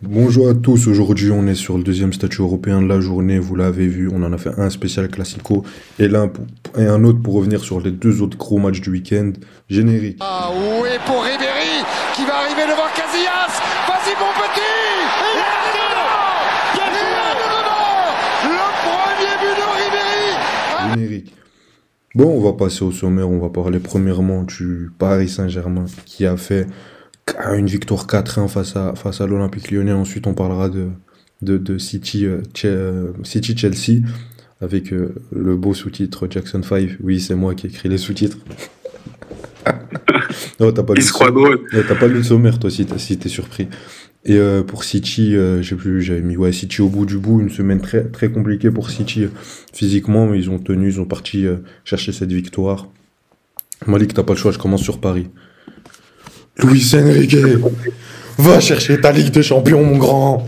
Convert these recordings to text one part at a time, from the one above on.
Bonjour à tous. Aujourd'hui, on est sur le deuxième statut européen de la journée. Vous l'avez vu, on en a fait un spécial Classico et un autre pour revenir sur les deux autres gros matchs du week-end. Générique. Ah oui, pour Ribéry qui va arriver devant Casillas. Vas-y mon petit. Il est dedans. Il est dedans. Le premier but de Ribéry. Générique. Bon, on va passer au sommaire. On va parler premièrement du Paris Saint-Germain qui a fait une victoire 4-1 face à l'Olympique Lyonnais. Ensuite, on parlera de City Chelsea avec le beau sous-titre Jackson 5. Oui, c'est moi qui ai écrit les sous-titres. Non, Il se croit drôle. t'as pas lu le sommaire, toi, si t'es surpris. Et pour City, j'avais mis ouais, City au bout du bout, une semaine très, très compliquée pour City physiquement, mais ils ont tenu, ils ont parti chercher cette victoire. Malik, t'as pas le choix, je commence sur Paris. Luis Enrique, va chercher ta Ligue des Champions, mon grand!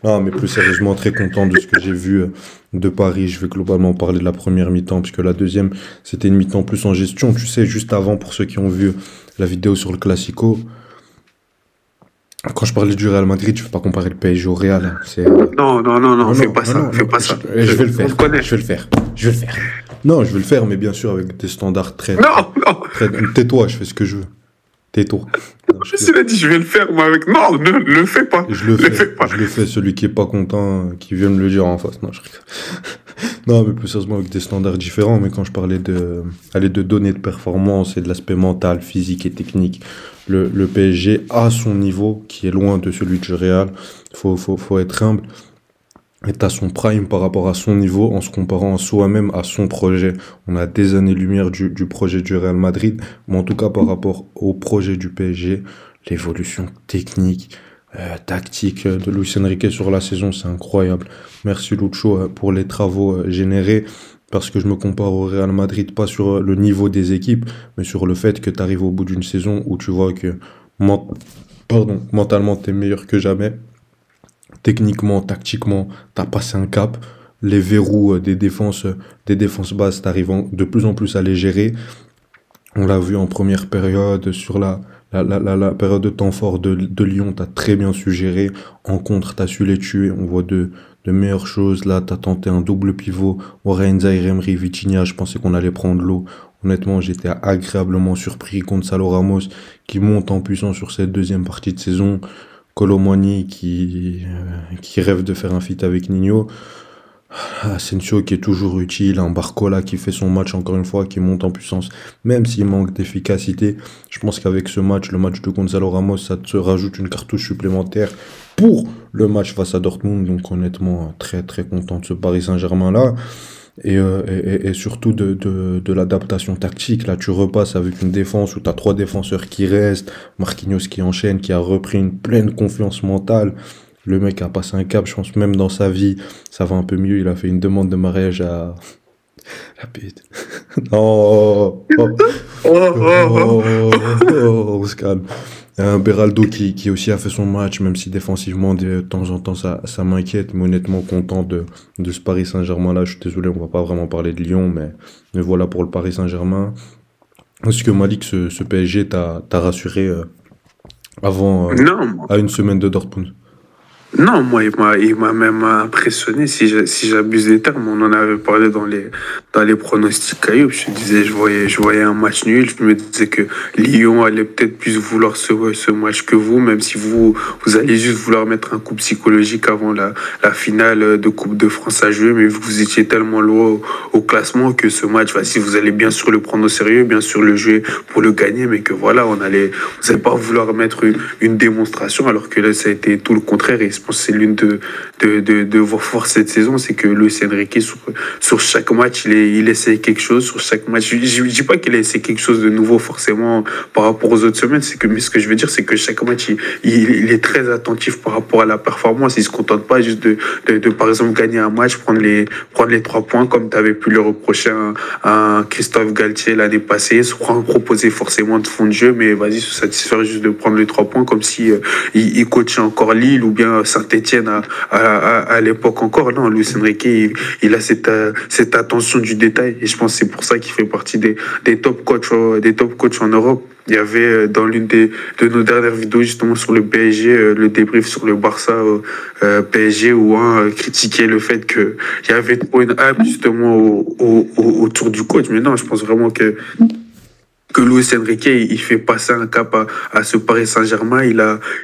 Non, mais plus sérieusement, très content de ce que j'ai vu de Paris. Je vais globalement parler de la première mi-temps, puisque la deuxième, c'était une mi-temps plus en gestion. Tu sais, juste avant, pour ceux qui ont vu la vidéo sur le Classico, quand je parlais du Real Madrid, je ne vais pas comparer le PSG au Real. Hein. Non, fais pas ça, fais pas ça. Je vais le faire. On te connaît. Je vais le faire. Je vais le faire. Non, je vais le faire, mais bien sûr avec des standards très... Non. Tais-toi, je fais ce que je veux. Tais-toi. Non, Il a dit, je vais le faire, moi, avec. Non, ne le fais pas. je le Le fais fais. pas. Je le fais. Celui qui est pas content, qui vient me le dire en face. Non, je rigole. Non, mais plus sérieusement avec des standards différents. Mais quand je parlais de données de performance et de l'aspect mental, physique et technique, le PSG a son niveau qui est loin de celui du Real. Faut être humble. Est à son prime par rapport à son niveau en se comparant à soi-même, à son projet. On a des années-lumière du projet du Real Madrid, mais en tout cas par rapport au projet du PSG, l'évolution technique, tactique de Luis Enrique sur la saison, c'est incroyable. Merci Lucho pour les travaux générés, parce que je me compare au Real Madrid, pas sur le niveau des équipes, mais sur le fait que tu arrives au bout d'une saison où tu vois que mentalement, tu es meilleur que jamais. Techniquement, tactiquement, t'as passé un cap. Les verrous des défenses basses, t'arrives de plus en plus à les gérer. On l'a vu en première période, sur la période de temps fort de Lyon, t'as très bien su gérer. En contre, t'as su les tuer. On voit de meilleures choses. Là, t'as tenté un double pivot. Warren Zaïre Emery, Vitinha, je pensais qu'on allait prendre l'eau. Honnêtement, j'étais agréablement surpris. Gonzalo Ramos, qui monte en puissance sur cette deuxième partie de saison. Colomwani qui rêve de faire un feat avec Nino. Asensio qui est toujours utile. Un Barcola qui fait son match encore une fois, qui monte en puissance. Même s'il manque d'efficacité, je pense qu'avec ce match, le match de Gonzalo Ramos, ça te rajoute une cartouche supplémentaire pour le match face à Dortmund. Donc honnêtement, très très content de ce Paris Saint-Germain-là. Et surtout de l'adaptation tactique. Là, tu repasses avec une défense où tu as trois défenseurs qui restent, Marquinhos qui enchaîne, qui a repris une pleine confiance mentale. Le mec a passé un cap, je pense même dans sa vie, ça va un peu mieux. Il a fait une demande de mariage à... La pute. Non, on se calme. Beraldo qui aussi a fait son match, même si défensivement, de temps en temps, ça m'inquiète, mais honnêtement content de ce Paris Saint-Germain-là. Je suis désolé, on va pas vraiment parler de Lyon, mais voilà pour le Paris Saint-Germain. Est-ce que Malik, ce PSG t'a rassuré avant, Non, à une semaine de Dortmund? Non, moi, il m'a même impressionné, si j'abuse des termes. On en avait parlé dans les pronostics Caillou. Je te disais, je voyais un match nul. Je me disais que Lyon allait peut-être plus vouloir ce match que vous, même si vous allez juste vouloir mettre un coup psychologique avant la finale de Coupe de France à jouer. Mais vous étiez tellement loin au classement que ce match, si vous allez bien sûr le prendre au sérieux, bien sûr le jouer pour le gagner, mais que voilà, vous allez pas vouloir mettre une démonstration, alors que là, ça a été tout le contraire. Et je pense que c'est l'une de vos forces cette saison, c'est que Luis Enrique, sur chaque match, il essaie quelque chose. Sur chaque match, je ne dis pas qu'il a essayé quelque chose de nouveau forcément par rapport aux autres semaines, mais ce que je veux dire, c'est que chaque match, il est très attentif par rapport à la performance. Il ne se contente pas juste de par exemple, gagner un match, prendre les 3 points, comme tu avais pu le reprocher à Christophe Galtier l'année passée, sans proposer forcément de fond de jeu, mais vas-y, se satisfaire juste de prendre les 3 points, comme si il coachait encore Lille ou bien Saint-Etienne à l'époque encore. Non, Luis Enrique, il a cette attention du détail, et je pense que c'est pour ça qu'il fait partie des top coachs en Europe. Il y avait dans l'une de nos dernières vidéos justement sur le PSG, le débrief sur le Barça PSG, où un critiquait le fait qu'il y avait trop une hype justement autour du coach. Mais non, je pense vraiment que Luis Enrique, il fait passer un cap à ce Paris Saint-Germain.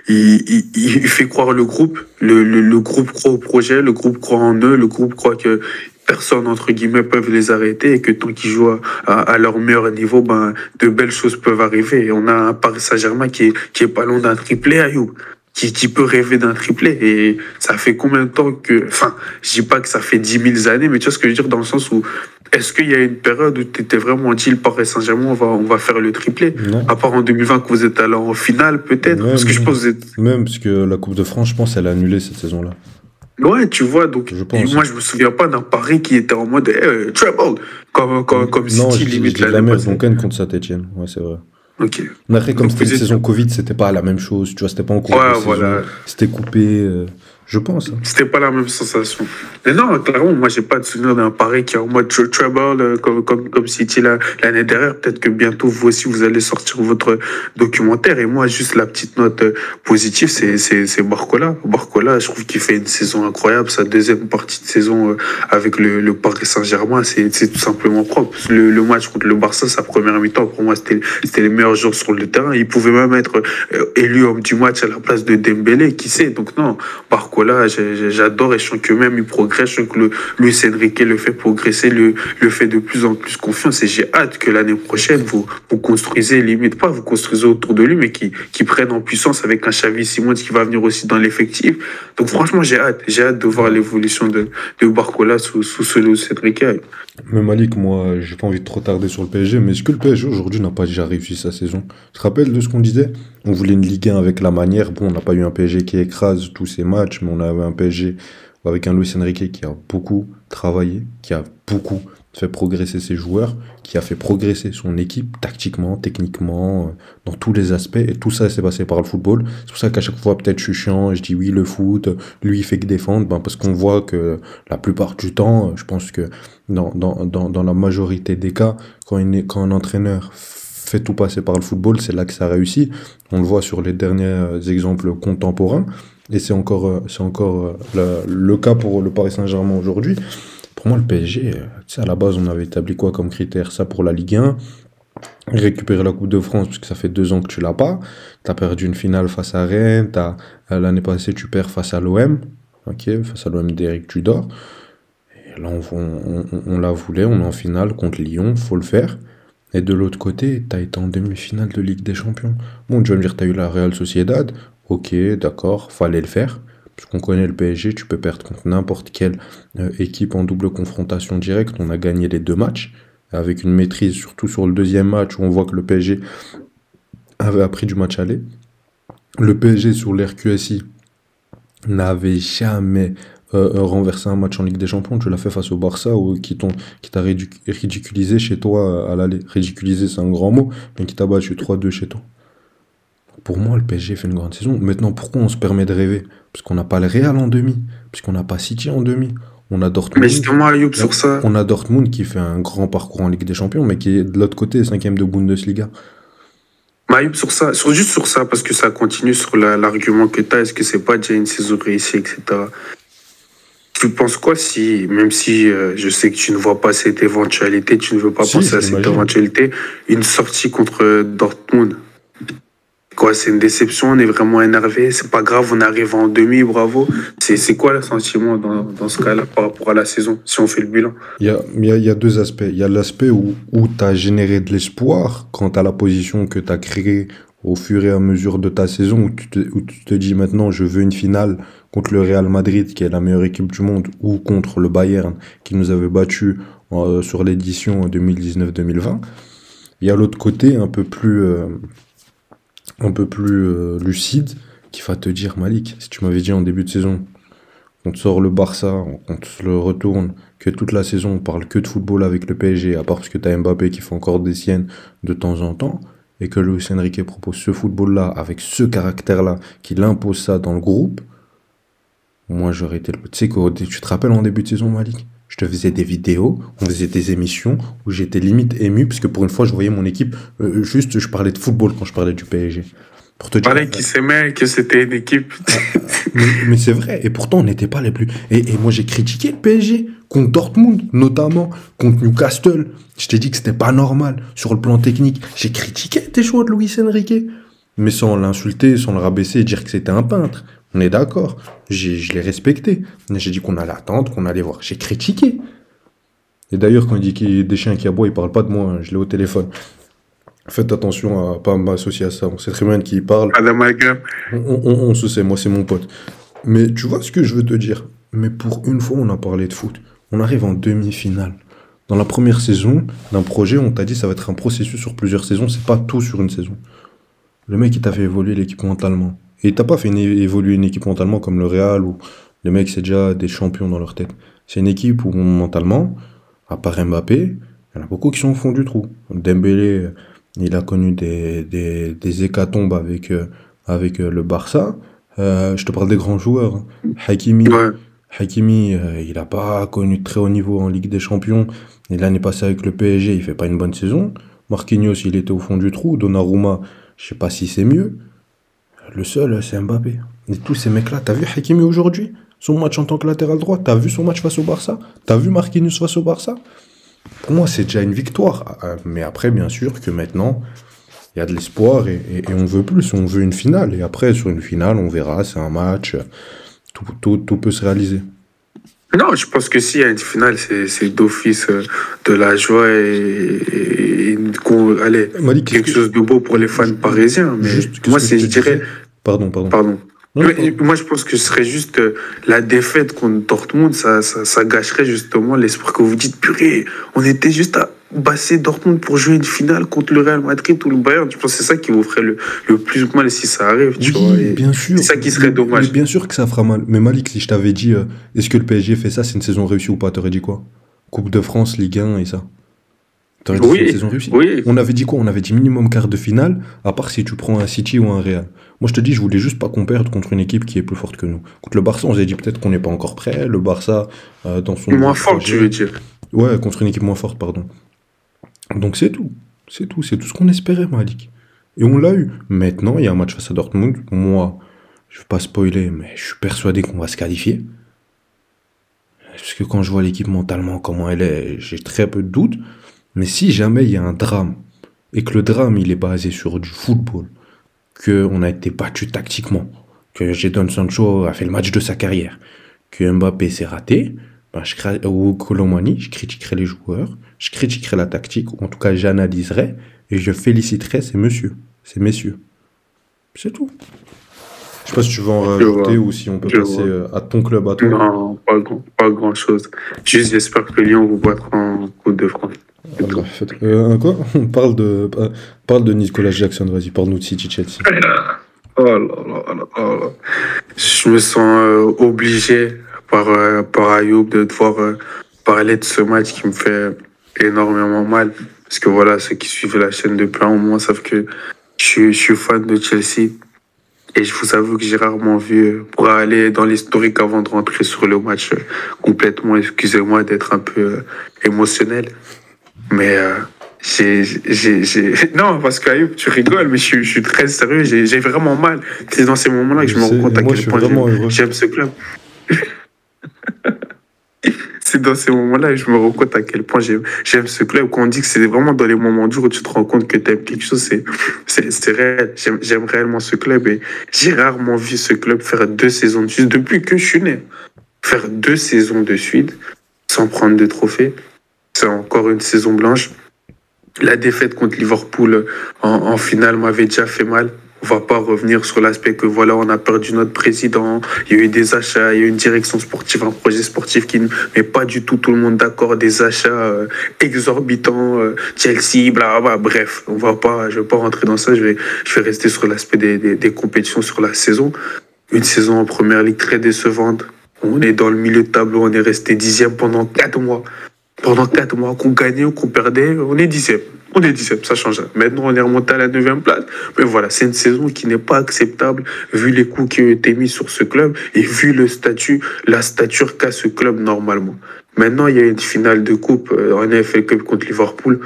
Il fait croire le groupe. Le groupe croit au projet, le groupe croit en eux, le groupe croit que personne, entre guillemets, peuvent les arrêter et que tant qu'ils jouent à leur meilleur niveau, ben, de belles choses peuvent arriver. Et on a un Paris Saint-Germain qui est pas loin d'un triplé, Ayoub. Qui peut rêver d'un triplé. Et ça fait combien de temps que... Enfin, je dis pas que ça fait 10 000 années, mais tu vois ce que je veux dire, dans le sens où est-ce qu'il y a une période où tu étais vraiment dit, le Paris Saint-Germain, on va faire le triplé? Non. À part en 2020 que vous êtes allé en finale, peut-être. Parce que je pense que vous êtes... Même parce que la Coupe de France, je pense, elle a annulé cette saison-là. Ouais, tu vois, donc Je pense. moi je me souviens pas d'un Paris qui était en mode treble, comme Non, City je limite dis la l'année même passée. Donken contre Saint-Etienne. Ouais, c'est vrai. Ok. Mais après, comme Donc c'était vous une êtes... saison Covid, c'était pas la même chose. Tu vois, c'était pas en cours de Ouais, saison. voilà. C'était coupé. Je pense. C'était pas la même sensation. Mais non, clairement, moi, j'ai pas de souvenir d'un Paris qui est en mode treble, comme City l'année dernière. Peut-être que bientôt, vous aussi, vous allez sortir votre documentaire. Et moi, juste la petite note positive, c'est Barcola. Barcola, je trouve qu'il fait une saison incroyable. Sa deuxième partie de saison avec le Paris Saint-Germain, c'est tout simplement propre. Le match contre le Barça, sa première mi-temps, pour moi, c'était les meilleurs joueurs sur le terrain. Il pouvait même être élu homme du match à la place de Dembélé, qui sait. Donc non, Barcola, j'adore et je sens que même il progresse, je sens que Luis Enrique le fait progresser, le fait de plus en plus confiance et j'ai hâte que l'année prochaine vous construisez, limite pas vous construisez autour de lui, mais qui prenne en puissance avec un Xavi Simons qui va venir aussi dans l'effectif. Donc franchement j'ai hâte de voir l'évolution de Barcola sous ce Luis Enrique. Mais Malik, moi, j'ai pas envie de trop tarder sur le PSG, mais est-ce que le PSG aujourd'hui n'a pas déjà réussi sa saison? Tu te rappelles de ce qu'on disait? On voulait une Ligue 1 avec la manière. Bon, on n'a pas eu un PSG qui écrase tous ses matchs, mais on avait un PSG avec un Luis Enrique qui a beaucoup travaillé, qui a beaucoup fait progresser ses joueurs, qui a fait progresser son équipe tactiquement, techniquement, dans tous les aspects. Et tout ça s'est passé par le football. C'est pour ça qu'à chaque fois, peut-être je suis chiant, je dis oui, le foot, lui, il fait que défendre. Ben, parce qu'on voit que la plupart du temps, je pense que dans la majorité des cas, quand un entraîneur fait tout passer par le football, c'est là que ça réussit. On le voit sur les derniers exemples contemporains. Et c'est encore le cas pour le Paris Saint-Germain aujourd'hui. Pour moi, le PSG, tu sais, à la base, on avait établi quoi comme critère? Ça pour la Ligue 1, récupérer la Coupe de France, parce que ça fait 2 ans que tu l'as pas. Tu as perdu une finale face à Rennes, l'année passée, tu perds face à l'OM, ok, face à l'OM d'Éric Tudor. Et là, on la voulait, on est en finale contre Lyon, faut le faire. Et de l'autre côté, tu as été en demi-finale de Ligue des Champions. Bon, tu vas me dire, tu as eu la Real Sociedad, ok, d'accord, fallait le faire. Parce qu'on connaît le PSG, tu peux perdre contre n'importe quelle équipe en double confrontation directe. On a gagné les 2 matchs, avec une maîtrise, surtout sur le deuxième match, où on voit que le PSG avait appris du match aller. Le PSG, sur l'RQSI, n'avait jamais renversé un match en Ligue des Champions. Tu l'as fait face au Barça, qui t'a ridiculisé chez toi à l'aller. Ridiculisé, c'est un grand mot, mais qui t'a battu 3-2 chez toi. Pour moi, le PSG fait une grande saison. Maintenant, pourquoi on se permet de rêver? Parce qu'on n'a pas le Real en demi, parce qu'on n'a pas City en demi. On a Dortmund. Mais justement, Ayoub, sur ça... On a Dortmund qui fait un grand parcours en Ligue des Champions, mais qui est de l'autre côté, 5e de Bundesliga. Ayoub, juste sur ça, parce que ça continue sur l'argument que tu as, est-ce que c'est pas déjà une saison réussie, etc. Tu penses quoi si, même si je sais que tu ne vois pas cette éventualité, tu ne veux pas penser à cette éventualité, une sortie contre Dortmund? Quoi, c'est une déception, on est vraiment énervé, c'est pas grave, on arrive en demi, bravo. C'est quoi le sentiment dans ce cas-là par rapport à la saison, si on fait le bilan? Il y a 2 aspects. Il y a l'aspect où tu as généré de l'espoir quant à la position que tu as créée au fur et à mesure de ta saison, où tu te dis maintenant je veux une finale contre le Real Madrid, qui est la meilleure équipe du monde, ou contre le Bayern, qui nous avait battus sur l'édition 2019-2020. Il y a l'autre côté, un peu plus lucide, qui va te dire, Malik, si tu m'avais dit en début de saison, on te sort le Barça, on te le retourne, que toute la saison on parle que de football avec le PSG, à part parce que tu as Mbappé qui fait encore des siennes de temps en temps, et que Luis Enrique propose ce football-là, avec ce caractère-là, qu'il impose ça dans le groupe, moi j'aurais été... Tu sais, tu te rappelles en début de saison, Malik? Je te faisais des vidéos, on faisait des émissions où j'étais limite ému parce que pour une fois, je voyais mon équipe. Juste, je parlais de football quand je parlais du PSG. Pour te dire. Parlait qui s'aimait, que c'était une équipe. Mais c'est vrai, et pourtant on n'était pas les plus. Et moi j'ai critiqué le PSG contre Dortmund, notamment contre Newcastle. Je t'ai dit que c'était pas normal sur le plan technique. J'ai critiqué tes choix de Luis Enrique, mais sans l'insulter, sans le rabaisser et dire que c'était un peintre. On est d'accord, je l'ai respecté. J'ai dit qu'on allait attendre, qu'on allait voir. J'ai critiqué. Et d'ailleurs, quand il dit qu'il y a des chiens qui aboient, il parle pas de moi, hein, je l'ai au téléphone. Faites attention à pas m'associer à ça. On sait très bien de qui il parle. Madame Algam. On se sait, moi c'est mon pote. Mais tu vois ce que je veux te dire. Mais pour une fois, on a parlé de foot. On arrive en demi-finale. Dans la première saison d'un projet, on t'a dit ça va être un processus sur plusieurs saisons. C'est pas tout sur une saison. Le mec, il t'a fait évoluer l'équipe mentalement. Et il t'a pas fait évoluer une équipe mentalement comme le Real où les mecs, c'est déjà des champions dans leur tête. C'est une équipe où mentalement, à part Mbappé, il y en a beaucoup qui sont au fond du trou. Dembélé, il a connu des hécatombes avec le Barça. Je te parle des grands joueurs. Hein. Hakimi, il n'a pas connu de très haut niveau en Ligue des Champions. Et l'année passée avec le PSG, il fait pas une bonne saison. Marquinhos, il était au fond du trou. Donnarumma, je sais pas si c'est mieux. Le seul, c'est Mbappé. Et tous ces mecs-là, t'as vu Hakimi aujourd'hui? Son match en tant que latéral droit? T'as vu son match face au Barça? T'as vu Marquinhos face au Barça? Pour moi, c'est déjà une victoire. Mais après, bien sûr que maintenant, il y a de l'espoir et on veut plus. On veut une finale. Et après, sur une finale, on verra. C'est un match. Tout peut se réaliser. Non, je pense que s'il y a une finale, c'est d'office de la joie et allez, Malik, quelque chose de beau pour les fans parisiens. Mais moi, je dirais... Pardon. Non, moi, je pense que ce serait juste la défaite contre Dortmund, ça gâcherait justement l'espoir que vous dites, purée, on était juste à basser Dortmund pour jouer une finale contre le Real Madrid ou le Bayern. Je pense que c'est ça qui vous ferait le plus mal si ça arrive. Tu vois, bien sûr. C'est ça qui serait dommage. Mais bien sûr que ça fera mal. Mais Malik, si je t'avais dit, est-ce que le PSG fait ça, c'est une saison réussie ou pas, t'aurais dit quoi? Coupe de France, Ligue 1 et ça. T'aurais dit c'est une saison réussie. Oui. On avait dit quoi? On avait dit minimum quart de finale, à part si tu prends un City ou un Real. Moi, je te dis, je voulais juste pas qu'on perde contre une équipe qui est plus forte que nous. Contre le Barça, on s'est dit peut-être qu'on n'est pas encore prêt. Le Barça, dans son... Moins fort, tu veux dire. Ouais, contre une équipe moins forte, pardon. Donc c'est tout. C'est tout ce qu'on espérait, Malik. Et on l'a eu. Maintenant, il y a un match face à Dortmund. Moi, je vais pas spoiler, mais je suis persuadé qu'on va se qualifier. Parce que quand je vois l'équipe mentalement, comment elle est, j'ai très peu de doutes. Mais si jamais il y a un drame, et que le drame, il est basé sur du football, qu'on a été battu tactiquement, que Jadon Sancho a fait le match de sa carrière, que Mbappé s'est raté, ben ou Colomani, je critiquerai les joueurs, je critiquerai la tactique, ou en tout cas j'analyserai, et je féliciterai ces messieurs. C'est tout. Je sais pas si tu veux en rajouter ou si on peut passer à ton club à toi. Non, pas grand chose. Juste j'espère que Lyon vous battra en Coupe de France. Quoi? On parle de Nicolas Jackson, vas-y, parle-nous de City Chelsea. Oh là. Je me sens obligé par Ayoub de devoir parler de ce match qui me fait énormément mal. Parce que voilà, ceux qui suivent la chaîne depuis un moment savent que je suis fan de Chelsea. Et je vous avoue que j'ai rarement vu, pour aller dans l'historique avant de rentrer sur le match complètement, excusez-moi d'être un peu émotionnel. Mais non, parce qu'Ayoub, tu rigoles, mais je suis très sérieux, j'ai vraiment mal. C'est dans ces moments-là que je me rends compte à quel point j'aime ce club. C'est dans ces moments-là que je me rends compte à quel point j'aime ce club. Quand on dit que c'est vraiment dans les moments durs où tu te rends compte que tu aimes quelque chose, c'est réel. J'aime réellement ce club et j'ai rarement vu ce club faire 2 saisons de suite, depuis que je suis né. Faire 2 saisons de suite sans prendre de trophée, c'est encore une saison blanche. La défaite contre Liverpool en finale m'avait déjà fait mal. On va pas revenir sur l'aspect que voilà, on a perdu notre président, il y a eu des achats, il y a eu une direction sportive, un projet sportif qui ne met pas du tout le monde d'accord, des achats exorbitants, Chelsea, bla, bref, je vais pas rentrer dans ça, je vais rester sur l'aspect des compétitions sur la saison. Une saison en première ligue très décevante. On est dans le milieu de tableau, on est resté 10e pendant 4 mois. Pendant 4 mois, qu'on gagnait ou qu'on perdait, on est 10e. On est 10e, ça change. Maintenant, on est remonté à la 9e place. Mais voilà, c'est une saison qui n'est pas acceptable vu les coups qui ont été mis sur ce club et vu la stature qu'a ce club normalement. Maintenant, il y a une finale de coupe en FA Cup contre Liverpool.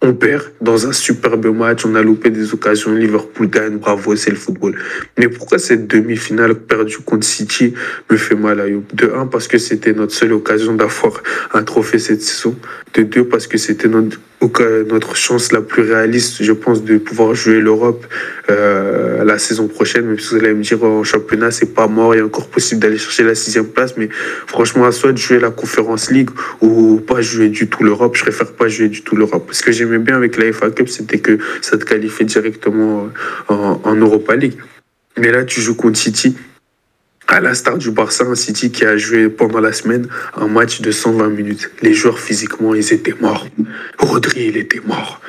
On perd dans un superbe match, on a loupé des occasions, Liverpool gagne, bravo, c'est le football. Mais pourquoi cette demi-finale perdue contre City me fait mal à Youb? De un, parce que c'était notre seule occasion d'avoir un trophée cette saison. De deux, parce que c'était notre chance la plus réaliste, je pense, de pouvoir jouer l'Europe la saison prochaine. Même si vous allez me dire, en championnat, c'est pas mort, il est encore possible d'aller chercher la 6e place. Mais franchement, soit de jouer la Conference League ou pas jouer du tout l'Europe, je préfère pas jouer du tout l'Europe. Parce que j'aimais bien avec la FA Cup, c'était que ça te qualifiait directement en Europa League. Mais là, tu joues contre City. À l'instar du Barça, un City qui a joué pendant la semaine un match de 120 minutes. Les joueurs, physiquement, ils étaient morts. Rodri, il était mort.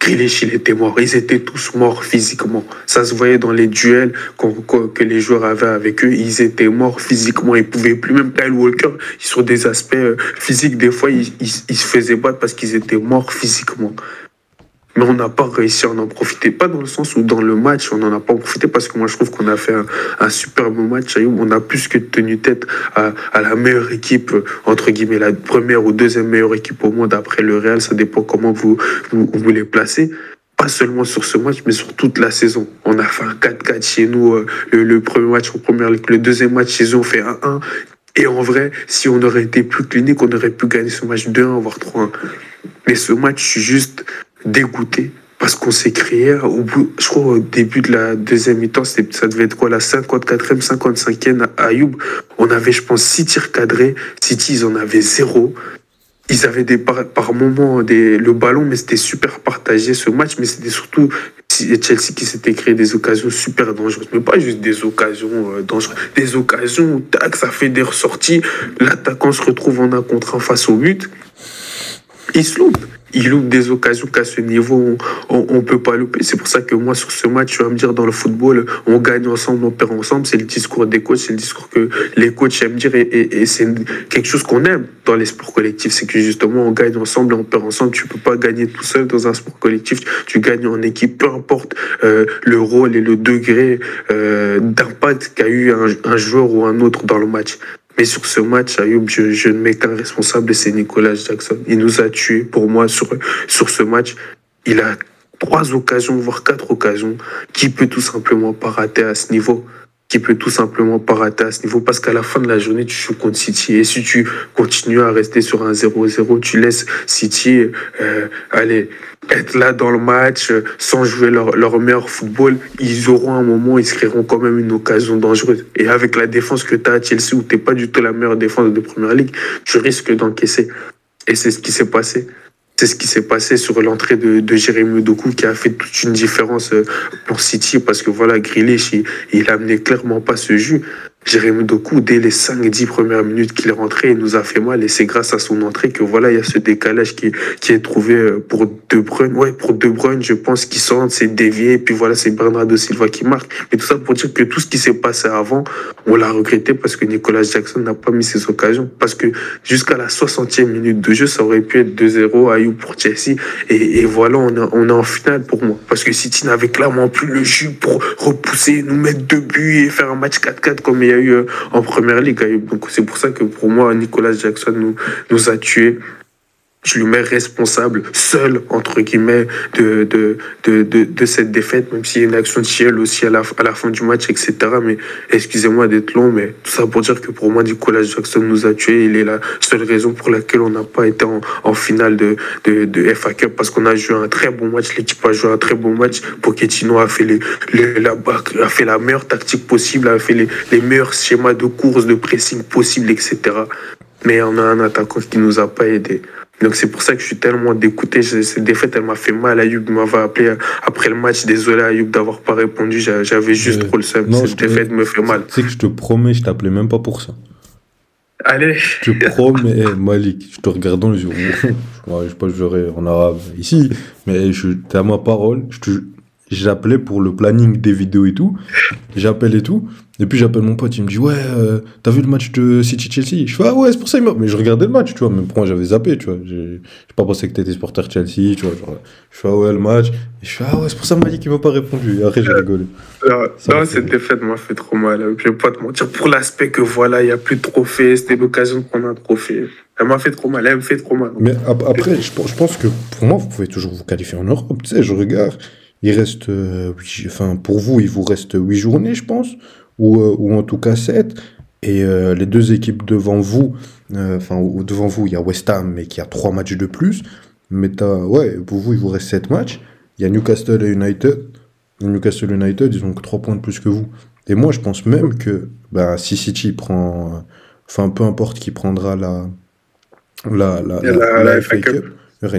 Grealish, il était mort. Ils étaient tous morts physiquement. Ça se voyait dans les duels que les joueurs avaient avec eux. Ils étaient morts physiquement. Ils ne pouvaient plus. Même Kyle Walker, sur des aspects physiques, des fois, ils se faisaient battre parce qu'ils étaient morts physiquement. Mais on n'a pas réussi à en profiter. Pas dans le sens où dans le match, on n'en a pas profité parce que moi, je trouve qu'on a fait un superbe match. On a plus que tenu tête à la meilleure équipe, entre guillemets, la première ou deuxième meilleure équipe au monde après le Real. Ça dépend comment vous les placez. Pas seulement sur ce match, mais sur toute la saison. On a fait un 4-4 chez nous. Le premier match en première ligue. Le deuxième match chez eux, on fait 1-1. Et en vrai, si on aurait été plus clinique, on aurait pu gagner ce match 2-1, voire 3-1. Mais ce match, je suis juste dégoûté parce qu'on s'est créé au bout, je crois au début de la deuxième mi-temps, ça devait être quoi, la 54e, 55e à Ayoub. On avait, je pense, 6 tirs cadrés. City, ils en avaient 0. Ils avaient par moments le ballon, mais c'était super partagé ce match. Mais c'était surtout Chelsea qui s'était créé des occasions super dangereuses. Mais pas juste des occasions dangereuses. Des occasions où, tac, ça fait des ressorties. L'attaquant se retrouve en 1 contre 1 face au but. Il se loupe. Il loupe des occasions qu'à ce niveau, on ne peut pas louper. C'est pour ça que moi, sur ce match, tu vas me dire, dans le football, on gagne ensemble, on perd ensemble. C'est le discours des coachs, c'est le discours que les coachs aiment dire. Et c'est quelque chose qu'on aime dans les sports collectifs. C'est que justement, on gagne ensemble et on perd ensemble. Tu ne peux pas gagner tout seul dans un sport collectif. Tu gagnes en équipe, peu importe le rôle et le degré d'impact qu'a eu un joueur ou un autre dans le match. Mais sur ce match, Ayoub, je ne mets qu'un responsable, et c'est Nicolas Jackson. Il nous a tués, pour moi, sur ce match. Il a 3 occasions, voire 4 occasions, qui peut tout simplement pas rater à ce niveau. Parce qu'à la fin de la journée, tu joues contre City. Et si tu continues à rester sur un 0-0, tu laisses City être là dans le match sans jouer leur meilleur football. Ils auront un moment, ils se créeront quand même une occasion dangereuse. Et avec la défense que tu as à Chelsea, où tu n'es pas du tout la meilleure défense de Première Ligue, tu risques d'encaisser. Et c'est ce qui s'est passé. C'est ce qui s'est passé sur l'entrée de Jérémy Doku qui a fait toute une différence pour City parce que voilà, Grealish, il amenait clairement pas ce jus. Jérémy Doku, dès les 5-10 premières minutes qu'il est rentré, il nous a fait mal et c'est grâce à son entrée que voilà, il y a ce décalage qui est trouvé pour De Bruyne. Ouais, pour De Bruyne, je pense qu'il sort, c'est dévié et puis voilà, c'est Bernardo Silva qui marque. Mais tout ça pour dire que tout ce qui s'est passé avant, on l'a regretté parce que Nicolas Jackson n'a pas mis ses occasions. Parce que jusqu'à la 60e minute de jeu, ça aurait pu être 2-0 à You pour Chelsea. Et voilà, on est en finale pour moi. Parce que City n'avait clairement plus le jus pour repousser, nous mettre 2 buts et faire un match 4-4 comme il y a eu en Première Ligue. Donc c'est pour ça que pour moi, Nicolas Jackson nous a tués. Je lui mets responsable, seul, entre guillemets, de cette défaite, même s'il y a une action de Chiel aussi à la fin du match, etc. Mais excusez-moi d'être long, mais tout ça pour dire que pour moi, Nicolas Jackson nous a tués. Il est la seule raison pour laquelle on n'a pas été en finale de FA Cup, parce qu'on a joué un très bon match. L'équipe a joué un très bon match. Pochettino a fait la meilleure tactique possible, a fait les meilleurs schémas de course, de pressing possible, etc. Mais on a un attaquant qui nous a pas aidés. Donc c'est pour ça que je suis tellement dégoûté. Cette défaite, elle m'a fait mal. Ayoub m'avait appelé après le match. Désolé Ayoub d'avoir pas répondu. J'avais juste trop le seum. Cette défaite me fait mal. Tu sais que je te promets, je t'appelais même pas pour ça. Allez. Je te promets, Malik, je te regarde dans les yeux. Je sais pas, je jouerai en arabe ici, mais t'es à ma parole. J'appelais pour le planning des vidéos et tout. J'appelle et tout. Et puis j'appelle mon pote, il me dit ouais, t'as vu le match de City-Chelsea? Je fais ah ouais, c'est pour ça mais je regardais le match, tu vois, même pour moi j'avais zappé, tu vois. J'ai pas pensé que t'étais supporter Chelsea, tu vois. Genre, je fais ah ouais, le match. Et je fais ah ouais, c'est pour ça qu'il m'a dit qu'il m'a pas répondu. Et après j'ai rigolé. Non, cette défaite m'a fait trop mal. Je vais pas te mentir. Pour l'aspect que voilà, il n'y a plus de trophée, c'était l'occasion de prendre un trophée. Elle m'a fait trop mal, elle me fait trop mal. Mais après, je pense que pour moi, vous pouvez toujours vous qualifier en Europe. Tu sais, je regarde, il reste, enfin, pour vous, il vous reste 8 journées, je pense, ou en tout cas 7. Et les deux équipes devant vous, devant vous, il y a West Ham, mais qui a 3 matchs de plus. Mais ouais, pour vous, il vous reste 7 matchs. Il y a Newcastle et United. Newcastle United, ils ont que 3 points de plus que vous. Et moi, je pense même que si City prend, enfin, peu importe qui prendra la FA Cup,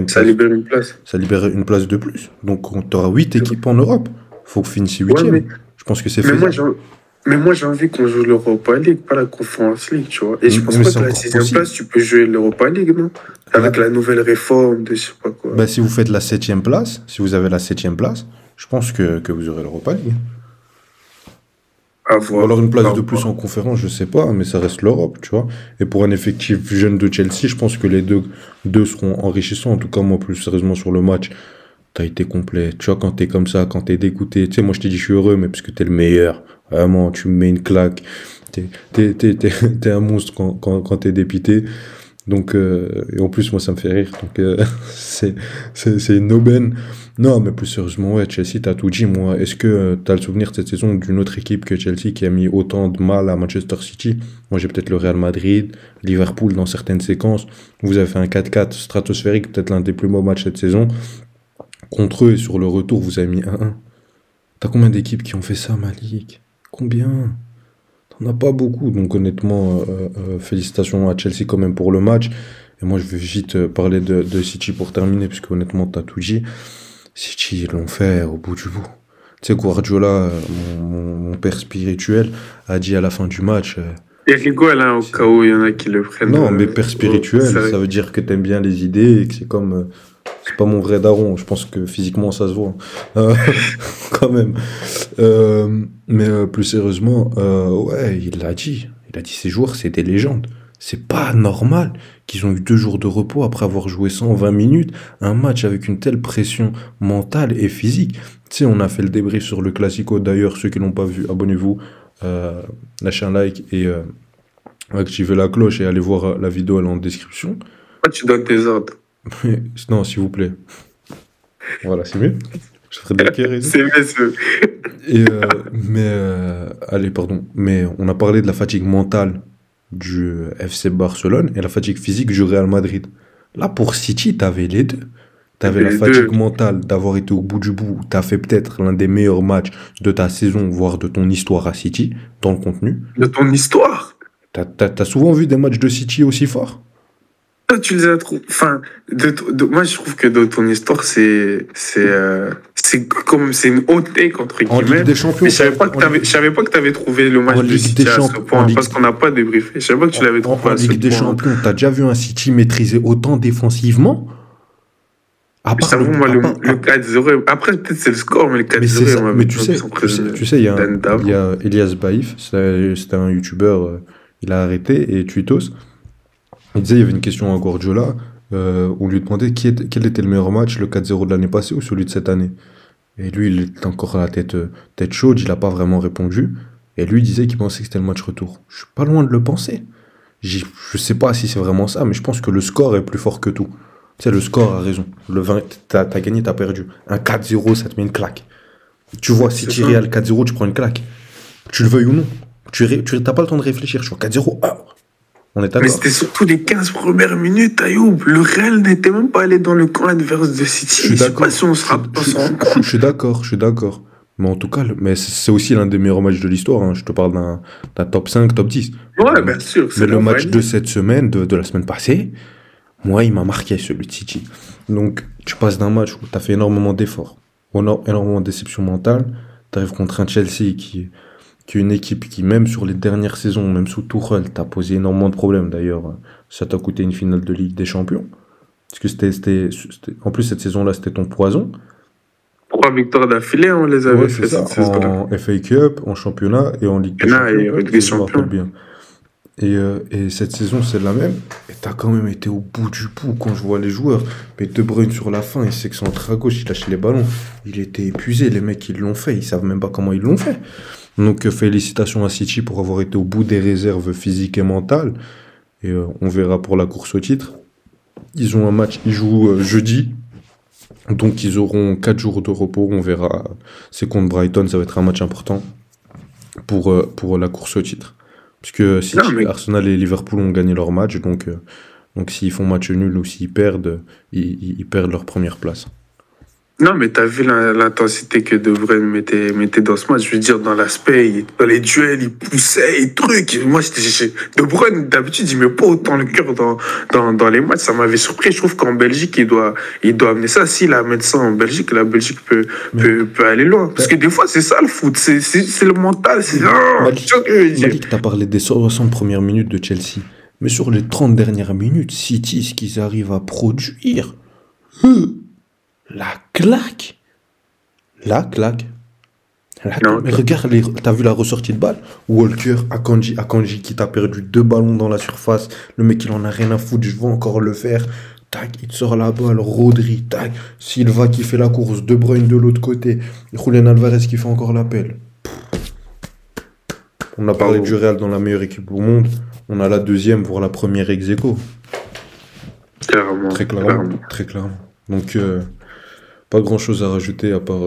ça libère une place. Ça libère une place de plus. Donc, on aura 8 équipes en Europe. Faut finir 8e. Ouais, je pense que c'est faisable. Mais moi, j'ai envie qu'on joue l'Europa League, pas la Conference League, tu vois. Et je pense pas que la 6e place, tu peux jouer l'Europa League, non? Avec la nouvelle réforme de je sais pas quoi. Si vous faites la 7e place, si vous avez la 7e place, je pense que vous aurez l'Europa League. Ou alors une place de plus en conférence, je sais pas, mais ça reste l'Europe, tu vois. Et pour un effectif jeune de Chelsea, je pense que les deux seront enrichissants. En tout cas, moi, plus sérieusement sur le match, t'as été complet. Tu vois, quand t'es comme ça, quand t'es dégoûté, tu sais, moi je t'ai dit je suis heureux, mais parce que t'es le meilleur. Vraiment, tu me mets une claque. T'es un monstre quand t'es dépité. Donc, et en plus, moi, ça me fait rire. Donc, c'est une aubaine. Non, mais plus sérieusement, ouais, Chelsea, t'as tout dit, moi. Est-ce que t'as le souvenir de cette saison d'une autre équipe que Chelsea qui a mis autant de mal à Manchester City? Moi, j'ai peut-être le Real Madrid, Liverpool dans certaines séquences. Vous avez fait un 4-4 stratosphérique, peut-être l'un des plus beaux matchs cette saison. Contre eux, et sur le retour, vous avez mis 1-1. T'as combien d'équipes qui ont fait ça, Malik? Combien? T'en as pas beaucoup, donc honnêtement, félicitations à Chelsea quand même pour le match. Et moi, je vais vite parler de City pour terminer, puisque honnêtement, t'as tout dit. City, ils l'ont fait au bout du bout. Tu sais, Guardiola, mon père spirituel, a dit à la fin du match... il rigole, hein, au cas où il y en a qui le prennent... Non, mais père spirituel, ça veut dire que t'aimes bien les idées et que c'est comme... c'est pas mon vrai daron, je pense que physiquement ça se voit. Quand même. Mais plus sérieusement, ouais, il l'a dit. Il a dit ces joueurs, c'est des légendes. C'est pas normal qu'ils ont eu 2 jours de repos après avoir joué 120 minutes, un match avec une telle pression mentale et physique. Tu sais, on a fait le débrief sur le Classico. D'ailleurs, ceux qui l'ont pas vu, abonnez-vous, lâchez un like et activez la cloche et allez voir la vidéo, elle est en description. Tu donnes tes ordres. Non, s'il vous plaît. Voilà, c'est mieux. Je serais d'accord. C'est mieux. Allez, pardon. Mais on a parlé de la fatigue mentale du FC Barcelone et la fatigue physique du Real Madrid. Là, pour City, t'avais les deux. T'avais la fatigue mentale d'avoir été au bout du bout. T'as fait peut-être l'un des meilleurs matchs de ta saison, voire de ton histoire à City, dans le contenu. De ton histoire? T'as souvent vu des matchs de City aussi forts? Tu les as trouvés. Enfin, moi je trouve que dans ton histoire, c'est comme c'est une haute take entre guillemets. En Ligue des Champions. Mais je savais pas que t'avais trouvé le match de City à ce point, parce qu'on n'a pas débriefé. Je savais pas que tu l'avais trouvé à ce point. En Ligue des Champions, t'as déjà vu un City maîtrisé autant défensivement? J'avoue, moi, le 4-0. Après, peut-être c'est le score, mais le 4-0. Mais tu sais, il y a Elias Baïf, c'était un youtubeur, il a arrêté, et Twitos. Il disait, il y avait une question à Guardiola, on lui demandait quel était le meilleur match, le 4-0 de l'année passée ou celui de cette année. Et lui, il était encore à la tête chaude, il n'a pas vraiment répondu. Et lui, il disait qu'il pensait que c'était le match retour. Je suis pas loin de le penser. Je sais pas si c'est vraiment ça, mais je pense que le score est plus fort que tout. Tu sais, le score a raison. Le 20, t'as gagné, t'as perdu. Un 4-0, ça te met une claque. Tu vois, si tu Real 4-0, tu prends une claque. Tu le veuilles ou non. T'as pas le temps de réfléchir. Je suis 4-0, on est d'accord. Mais c'était surtout les 15 premières minutes, Ayoub. Le Real n'était même pas allé dans le camp adverse de City. Je sais pas si on se rend compte. Je suis d'accord. Mais en tout cas, c'est aussi l'un des meilleurs matchs de l'histoire. Hein. Je te parle d'un top 5, top 10. Ouais, bien sûr. Mais le match de cette semaine, de la semaine passée, moi, il m'a marqué, celui de City. Donc, tu passes d'un match où tu as fait énormément d'efforts, énormément de déception mentale. Tu arrives contre un Chelsea qui est une équipe qui, même sur les dernières saisons, même sous Tuchel, t'a posé énormément de problèmes. D'ailleurs, ça t'a coûté une finale de Ligue des Champions. Parce que en plus, cette saison-là, c'était ton poison. 3 victoires d'affilée, on les avait Ouais, c'est fait ça. cette saison-là. En FA Cup, en championnat et en Ligue des Championnat Champions. et Ouais, Ligue des si je me rappelle Champions. bien. Et cette saison, c'est la même. Et t'as quand même été au bout du bout quand je vois les joueurs. Mais De Bruyne sur la fin, il s'excentre à gauche, il lâche les ballons. Il était épuisé. Les mecs, ils l'ont fait. Ils savent même pas comment ils l'ont fait. Donc, félicitations à City pour avoir été au bout des réserves physiques et mentales. Et on verra pour la course au titre. Ils ont un match, ils jouent jeudi. Donc, ils auront 4 jours de repos. On verra. C'est contre Brighton, ça va être un match important pour la course au titre. Parce que Non, City, mais Arsenal et Liverpool ont gagné leur match, donc s'ils font match nul ou s'ils perdent, ils perdent leur première place. Non, mais t'as vu l'intensité que De Bruyne mettait dans ce match. Je veux dire, dans l'aspect, dans les duels, il poussait et trucs. Moi, De Bruyne, d'habitude, il met pas autant le cœur dans les matchs. Ça m'avait surpris. Je trouve qu'en Belgique, il doit amener ça. S'il amène ça en Belgique, la Belgique peut aller loin. Parce que des fois, c'est ça le foot. C'est le mental. C'est, Malik, tu vois ce que je veux dire. Malik, t'as parlé des 60 premières minutes de Chelsea. Mais sur les 30 dernières minutes, City, ce qu'ils arrivent à produire, la claque. La claque. Non, Mais regarde, t'as vu la ressortie de balle? Walker, Akanji qui t'a perdu 2 ballons dans la surface. Le mec, il en a rien à foutre, je vais encore le faire. Tac, il te sort la balle. Rodri, tac. Silva qui fait la course. De Bruyne de l'autre côté. Julian Alvarez qui fait encore l'appel. On a parlé du Real dans la meilleure équipe au monde. On a la deuxième, voire la première ex aequo. Clairement. Très clairement. Clairement. Très clairement. Donc, pas grand chose à rajouter à part.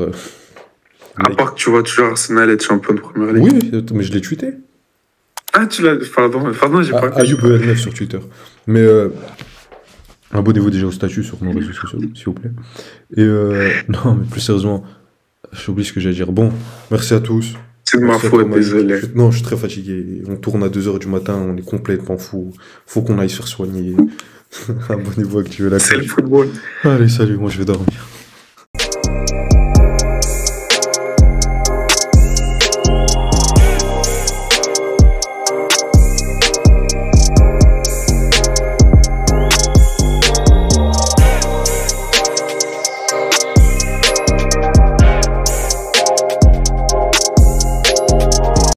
À part que tu vois toujours Arsenal être champion de première ligue. Oui, mais je l'ai tweeté. Ah, tu l'as. Pardon, j'ai pas. Ayoub EL9 sur Twitter. Mais abonnez-vous déjà au statut sur nos réseaux sociaux, s'il vous plaît. Et non, mais plus sérieusement, j'oublie ce que j'allais dire. Bon, merci à tous. C'est de ma Merci à faute, toi, Malik. désolé. Non, je suis très fatigué. On tourne à 2h du matin, on est complètement fou. Faut qu'on aille se faire soigner. Abonnez-vous, activez la C'est le cloche. football. Allez, salut, moi je vais dormir.